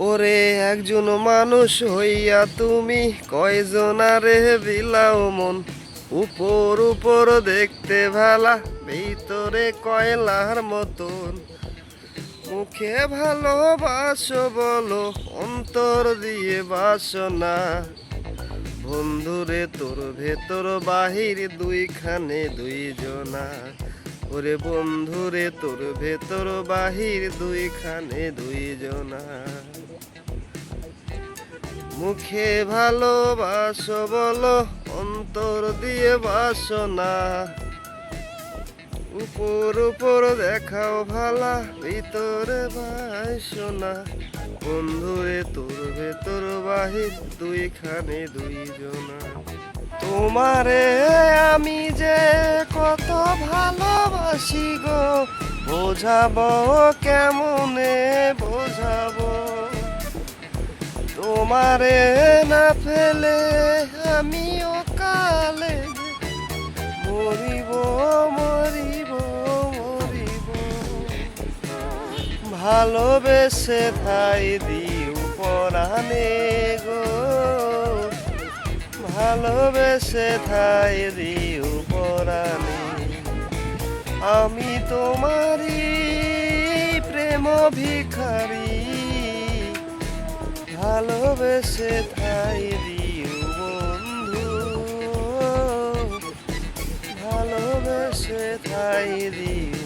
ওরে একজন মানুষ হইয়া তুমি কয়জনারে বিলাও মন। উপর উপর দেখতে ভালা, ভিতরে কয়লার মতন। মুখে ভালোবাসো বলো, অন্তর দিয়ে বাসনা। বন্ধুরে তোর ভেতর বাহির দুইখানে দুইজনা। ওরে বন্ধুরে তোর ভেতর বাহির দুইখানে দুইজনা। মুখে ভালোবাসো বলো, অন্তর দিয়ে বাসনা। উপর উপর দেখাও ভালা, ভিতরে বাসনা। বন্ধুরে তোর ভেতর বাহির দুইখানে দুইজনা। তোমারে আমি যে কত ভালোবাসি গো, বোঝাবো কেমনে বোঝাবো। তোমারে না ফেলে আমি অকালে মরিব মরিব মরিব। ভালোবেসে ঠাই দিও পরাণে গো, ভালোবেসে ঠাই দিও পরাণে। আমি তোমারই প্রেম ভিখারি, ভালোবেসে ঠাই দিও বন্ধু, ভালোবেসে ঠাই দিও।